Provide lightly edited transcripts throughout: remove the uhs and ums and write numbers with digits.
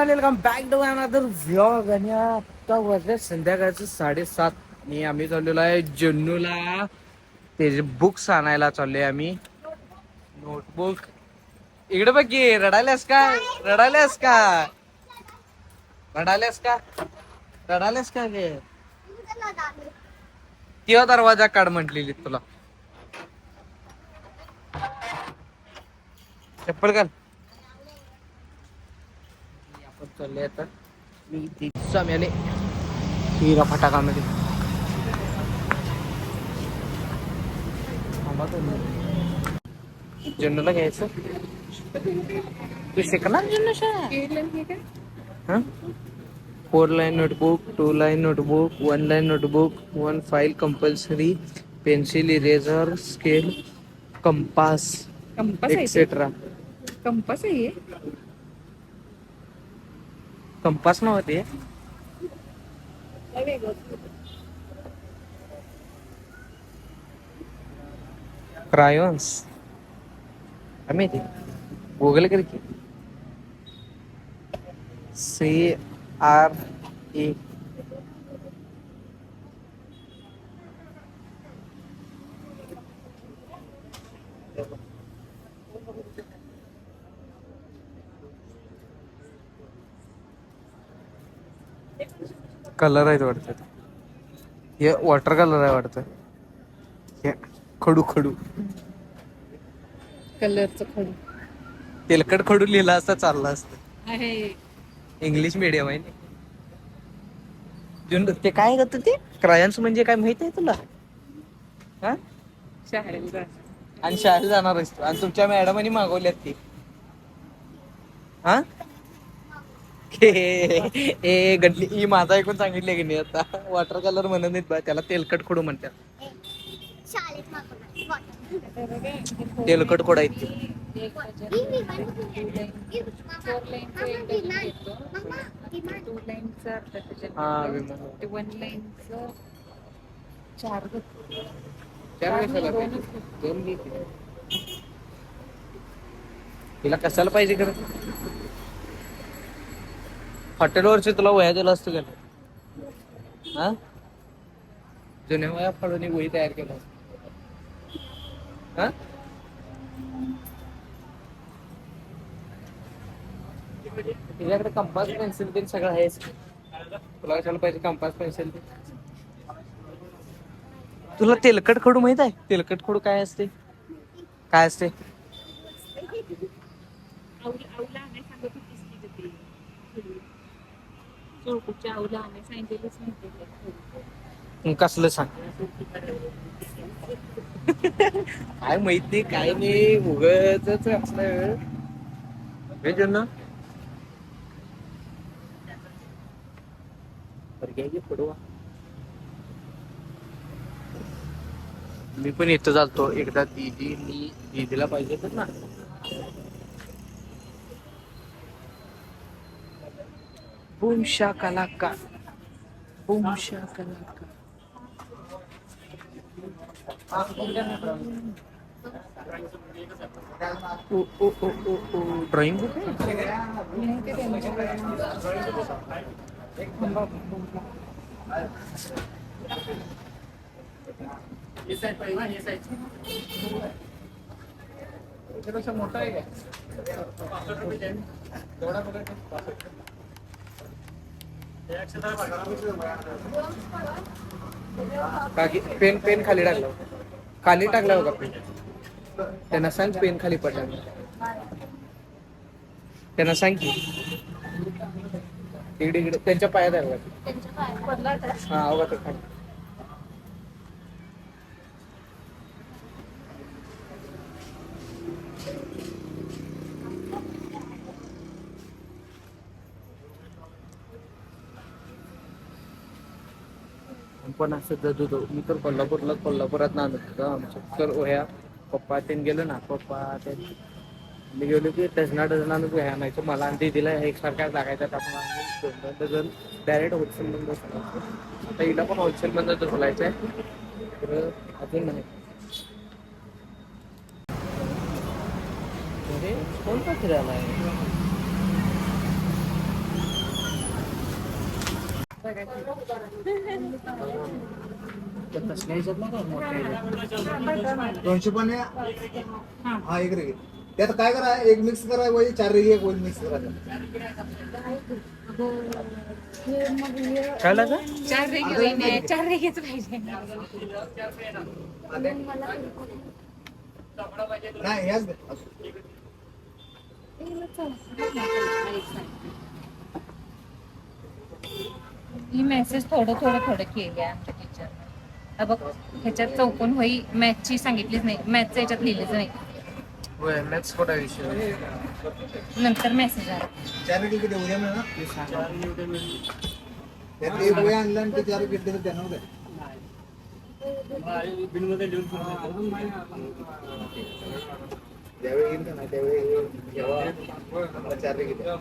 Welcome back to another vlog. आणि आता वाजले संध्याकाळचं 7:30 आणि आम्ही चाललेलो आहे जुन्नूला. त्याचे बुक्स आणायला चाललोय आम्ही. नोटबुक इकडे बघ की. रडायलास काय? रडायलास का? रडायलास का? रडायलास का गे? किंवा दरवाजा काढ म्हटलेली तुला. चप्पल घाल. आपण चाललोय आता मी ती सम्याले हिरा फटाकामध्ये. जुन्नूला घ्यायचं. तू शिकणार Junnu? 4 line notebook, 2 line notebook, 1 line notebook, 1 file compulsory, pencil, eraser, scale, compass etcetera. Compass आहे. कंपास नव्हते. क्रायॉन्स आम्ही ते गुगल कर की. CRA कलर आहेत वाटतं. हे वॉटर कलर आहे वाटतं. हे खडू खडू कलरचं खडू तेलकट खडू लिहिला असता चालला असतं. आहे. इंग्लिश मीडियम आहे ना. ते काय करत ते क्रायन्स म्हणजे काय माहित आहे तुला? हा शाळेला आणि शाळेला जाणार असतो आणि तुमच्या मॅडमनी मागवल्यात ती. हा ए गडली ही माझा ऐकून सांगितले की नाही. आता वॉटर कलर म्हणत नाहीत बा, त्याला तेलकट खडू म्हणतात. तेलकट खोड आहेत ते. हा विमान. 1 लाईनचं 4 चार कशाला पाहिजे? दोन घे की. तिला कशाला पाहिजे खरं? हॉटेलवरची तुला वह्या दिला असतो का नाही? हा जुन्या वह्या फाडून एक वही तयार केला असतो. हा तुझ्याकडे कंपास पेन्सिल ते सगळं आहेच. तुला कशाला पाहिजे कंपास पेन्सिल? तुला तेलकट खडू माहित आहे? तेलकट खडू काय असते? काय असते? आवला नाही सांगत होतीस की ते चोळपूच्या आवला नाही सांगितलेलंच नाही. कसलं सांग? काय माहिती काय नाही उगाचच असलं. हे जुन्नू पडवा. मी पण इथं चालतो एकदा. दीदीला पाहिजे तर ना. Boom Shakalaka boom Shakalaka. Drawing book त्यापेक्षा मोठा आहे का? पेन पेन खाली टाकला. खाली टाकला बघा पेन. त्यांना सांग पेन खाली पडला. त्यांना सांग की इकडे इकडे त्यांच्या पायात आहे बघा. हा अवघा तर खाली. पण असं जत होतो मी तर कोल्हापुरात ना आणत आमच्या तर वह्या पप्पा त्यांनी गेलो ना. पप्पा मी गेलो की डझना वह्या आणायचो. मला आणि दीदीला एकसारख्या लागायच्या. त्यामुळे आम्ही 2 डझन डायरेक्ट होलसेलमधून बोलायचो. आता हिला पण होलसेलमधून बोलायचं आहे तर अजून नाही. अरे कोणता फिरायला आहे? बघा की. त्या तसल्या ह्याच्यात नाही का मोठ्या ह्याच्यात. 200 पण आहे. हा एक रेगी त्यात काय करा एक मिक्स करा वही 4 रेगी एक वही मिक्स करा काय लागं? 4 रेगी वहिनी आहे, 4 रेगीच पाहिजे. नाही ह्याच दे. ही मेसेज थोडं केली आमच्या टीचर. बघ ह्याच्यात चौकोन होई मॅथची सांगितलीच नाही, मॅथचं याच्यात लिहिलेच नाही. होय मॅथ्स कुठा विषय नंतर मेसेज आला. 4 रेगी किती उद्या मिळणार ते सांगा. त्यात एक वही आणला आणि ते 4 घेतले तर त्यांना उद्या ज्यावेळी येईल का नाही त्यावेळी जेव्हा आम्हाला 4 रेगी द्या.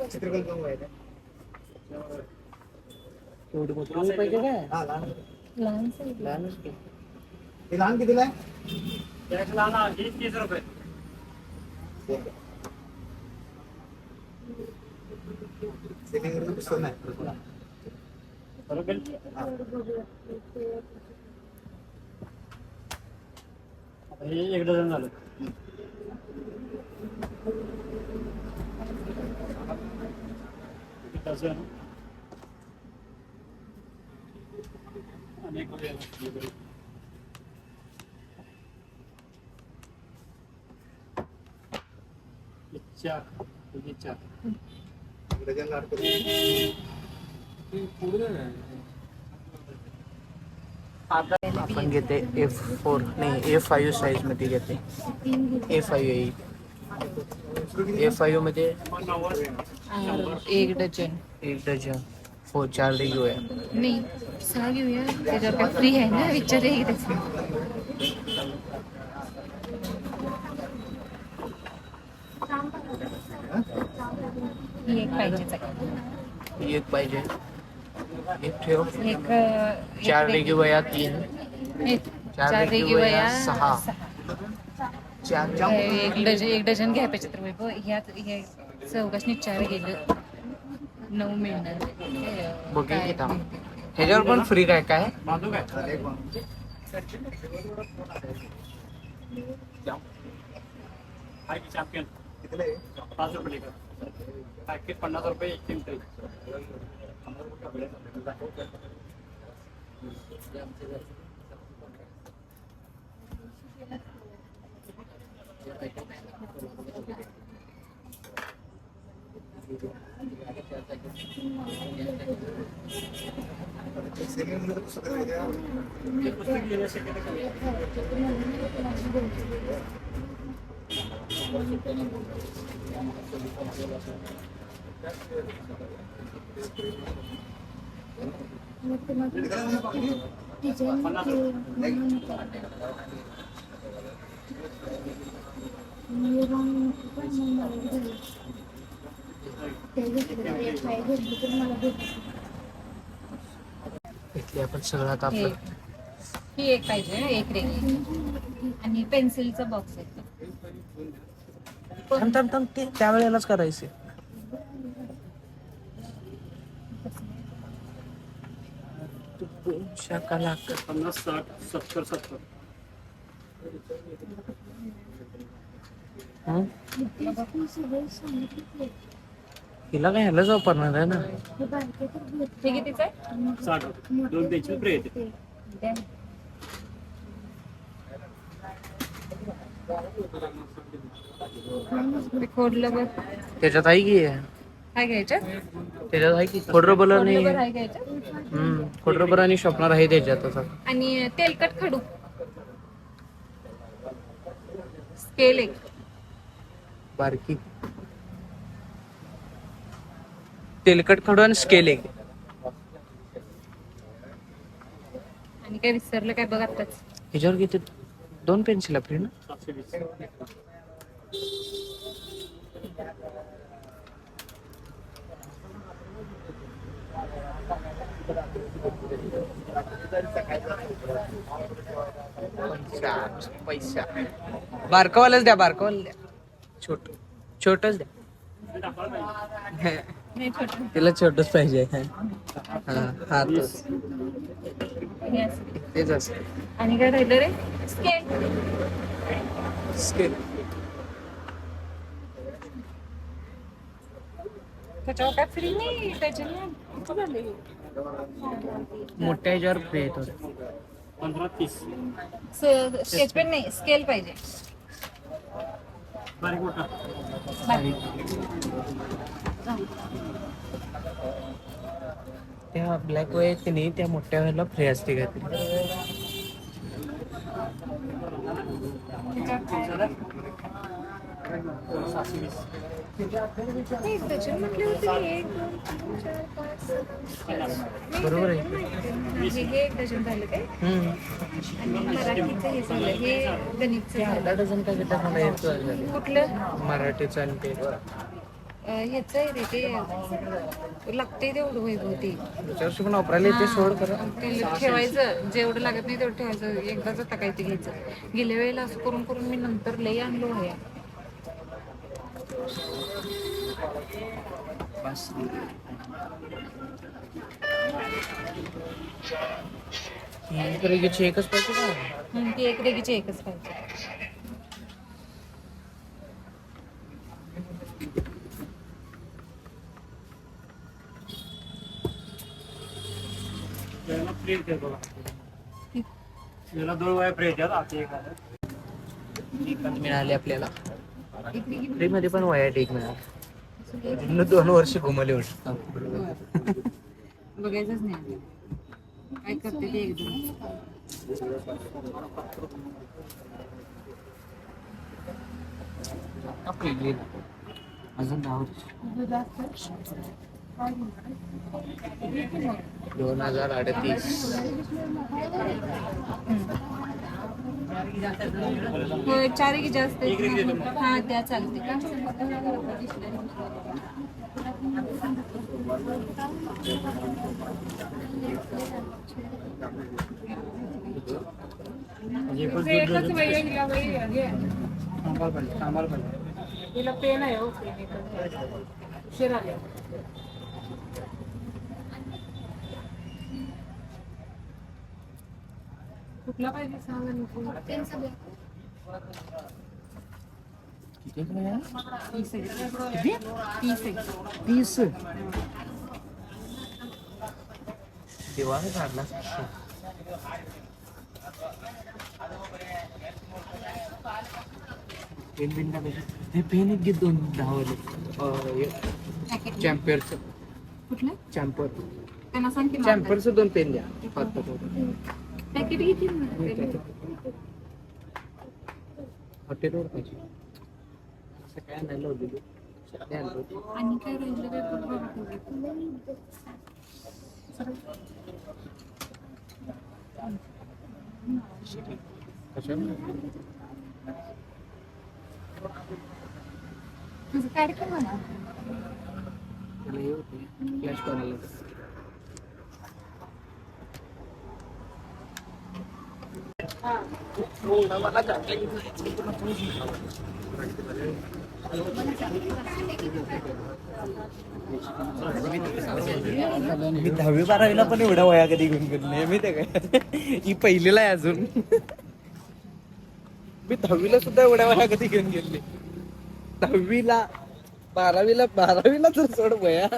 चित्रकल्प आहे का? एवढी मोठी पाहिजे काय? हा लहान लहानच की. हे लहान कितीला आहे? सेटिंग पुस्तक नाही एक डझन झालं. डझन आणि एक चार डझन लाड करून आपण घेते F4 नाही A5 साईज मध्ये घेते. A5 येईल. A5 मध्ये 1 डझन 1 डझन 4 घेऊया. नाही 6 घेऊया. त्याच्यावर काय फ्री आहे ना विचार आहे त्याचं. ही एक पाहिजेच आहे. एक पाहिजे. एक ठेव. एक 4 घेऊया 3. 4 रेगी रेगी वया वया 6. 4 एक डझन घ्याय पाहिजे तर वैभव ह्यात हे चौघासनी 4 गेलं 9 मिळणार. बघे की थांब. ह्याच्यावर पण फ्री काय काय? बांधू काय हाय की चॅम्पियन कितीला आहे? 5 रुपये लिटर पॅकेट 50 रुपये एक क्विंटल. सेटिंग मध्ये पुस्तक द्या. ते पुस्तक घेण्यासाठी इथले आपण सगळं आता हे आपलं ही एक पाहिजे एक रेगी आणि पेन्सिलचा बॉक्स आहे. थांब ते त्यावेळेलाच करायचे. शाखा लागतात. 50 60 70 70 हिला काय ह्यालाच वापरणार आहे ना. हे कितीचं आहे? 60 2 पेन्सिल फ्री येते. द्या. ते खोडलं बघ त्याच्यात आहे की काय घ्यायचं? त्याच्यात आहे की खोडरबर आणि खोडलं बघ आहे घ्यायचं. खोडरबर आणि शॉपनर आहे त्याच्यात आता. आणि तेलकट खडू स्केल एक बारकी तेलकट खडू आणि स्केल एक. आणि काय विसरलं काय बघ आताच. ह्याच्यावर किती 2 पेन्सिल फ्री ना. 720 पैसा बारकावालाच द्या. छोटच द्या. नाही छोटं. तिला छोटच पाहिजे. हा तोच. हे असं. तेच असं. आणि काय राहिलं रे स्केल. स्केल. त्याच्यावर काय फ्री नाही त्याच्याने किती झाले. मोठ्या ह्याच्यावर फ्री आहे थोडं. 15-30. स्केच पेन नाही स्केल पाहिजे. बारीक मोठा. त्या ब्लॅक वय की नाही त्या मोठ्या वेळेला फ्री असते का ती. त्याच्यात म्हटले होते 1, 2, 3, 4, 5, 6. बरोबर आहे. हे एक डझन झालं काय आणि मराठीचं हे झालं हे गणितचं अर्धा झालं. डझन काय घेतात मला येतो कुठलं मराठीचं आणि ते ह्याचं आहे रे ते लागते तेवढं वैभव ते त्याच्यावर्षी पण वापरायला येते सोड करा. ते ठेवायचं जेवढं लागत नाही तेवढं ठेवायचं एकदाच आता काय ते घ्यायचं. गेल्या वेळेला असं करून करून मी नंतर लई आणलो आहे. रेगीची एकच पाहिजे का? ती एक रेगीची एकच पाहिजे. याला फ्री येते बघा. याला 2 वया फ्री येतात. आता एक आलं. मिळाले आपल्याला फ्री मध्ये पण वया टेक मिळाला. 2 वर्ष घुमवले होते. बघायचंच नाही काय करते ते एकदम. अजून 10 वर्ष. 2038. होय 4 की जास्त हा त्या चालते का. सांबार पाहिजे. तिला पेन आहे हो शिरा कुठला पाहिजे सांगा. 30. दिवाळ काढला. पेन बिन टाकायचे. हे पेन एक घे 10 वाले चॅम्पियरचं. कुठलं चॅम्पर त्यांना सांग की चॅम्परचं 2 पेन द्या. पॅकेट घेतील हॉटेलवर पाहिजे असं काय नाही लावलेलं. आणि काय राहिलं तुझं कार्यक्रम आहे त्याला हे होते फ्लॅश करायला. मी 10वी-12वीला पण एवढ्या वया कधी घेऊन गेलो नाही. मी ते काय ही पहिलीला आहे अजून. मी 10वीला सुद्धा एवढ्या वया कधी घेऊन गेले. 10वीला 12वीला तर सोड वया.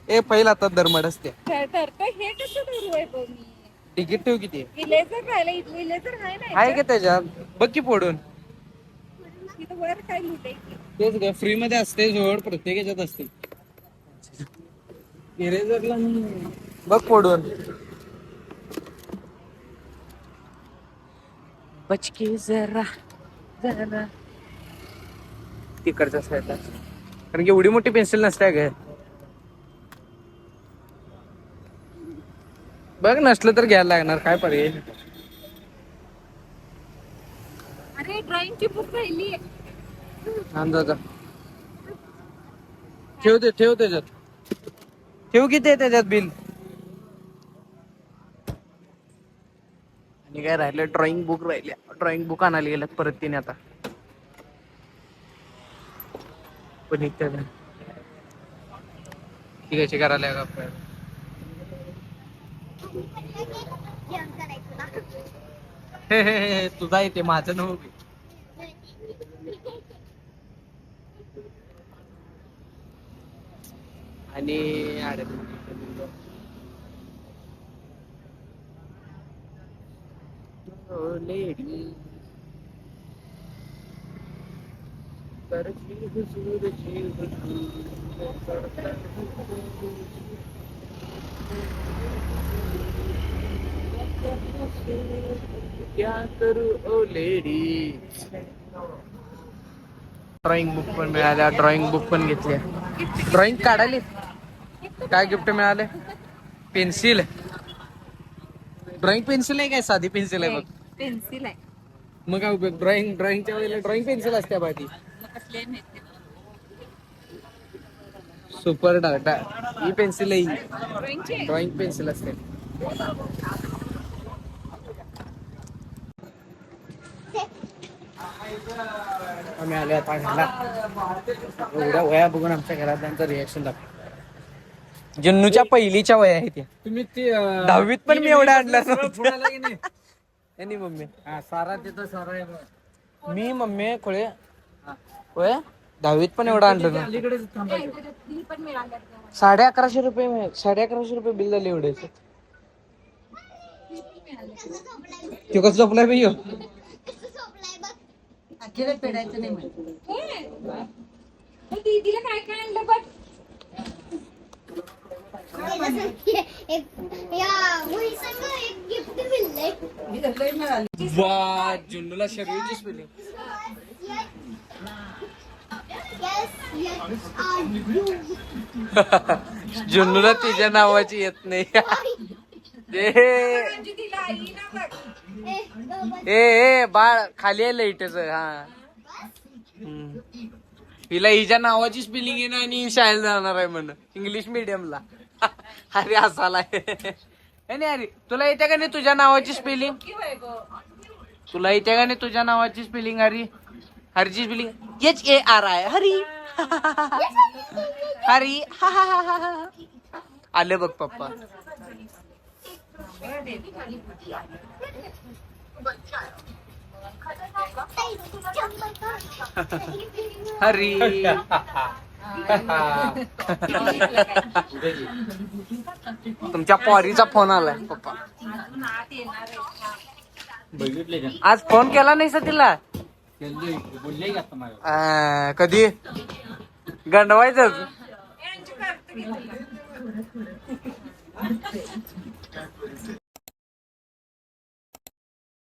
ए पहिला आता दरमड असते. हे कसं धरू आहे बघ मी तिकीट ठेव किती इलेझर राहिला इलेझर आहे ना आहे का त्याच्यात बघ की फोडून. तिथं वर काय लिहिलंय तेच ग फ्री मध्ये असते जोड प्रत्येक ह्याच्यात असते. इरेझरला बघ फोडून. बचके जरा जरा तिकडच्या साईडला कारण की एवढी मोठी पेन्सिल नसते ग. बघ नसलं तर घ्यायला लागणार काय पर्याय. अरे ड्रॉइंगची बुक राहिली अंदाजा ठेव त्याच्यात ठेव किती आहे त्याच्यात बिल. आणि काय राहिलं ड्रॉइंग बुक राहिल्या. ड्रॉइंग बुक आणायला गेल्यात परत तिने आता. पण इथे नाही. ती कशी करायला आपण तुझा येते माझं नव्हतं. आणि लेडी क्या करू ओ लेडी. ड्रॉइंग बुक पण मिळाल्या, ड्रॉइंग बुक पण घेतली. ड्रॉइंग काढायली. काय गिफ्ट मिळाले? पेन्सिल. ड्रॉइंग पेन्सिल आहे काय साधी पेन्सिल आहे बघ. पेन्सिल आहे. मग काय उपयोग? ड्रॉइंगच्या वेळेला ड्रॉइंग पेन्सिल असते बाकी. सुपर डाटा ही पेन्सिल आहे, ड्रॉइंग पेन्सिल असते. आम्ही आलो आता घरला. एवढ्या वया बघून आमच्या घरात त्यांचं रिएक्शन दाखव. जन्नूच्या पहिलीच्या वया आहेत त्या. तुम्ही ती 10वीत पण मी एवढ्या आणल्या पुढाला की नाही नाही मम्मी. हा सारा तिथं सारा आहे बघ. मी मम्मी खोळे होय 10वीत पण एवढं आणलं ना. अलीकडेच थांबायचं. 11,500 रुपये 11,500 रुपये बिल झाले एवढे. तो कसं झोपलाय भाई? पेडायचं नाही म्हणत. दीदीला काय काय आणलं बघ. एक गिफ्ट मिळलंय. वा जुन्नूला शर्यतीची स्पेलिंग. जुन्नूला तिच्या नावाची येत नाही. ए बाळ खाली आहे लाईटच. हा हिला हिच्या नावाची स्पेलिंग आहे ना आणि शाळेला जाणार आहे म्हण इंग्लिश मिडियमला. अरे असालाय नाही. अरे तुला येते का नाही तुझ्या नावाची स्पेलिंग? तुला येते का नाही तुझ्या नावाची स्पेलिंग? हरीची स्पेलिंग HARI हरी. हरी आले बघ पप्पा. हरी तुमच्या पॉरीचा फोन आलाय पप्पा. बघितले का? आज फोन केला नाही सर तिला? बोलले का आता मला? कधी गंडवायचं.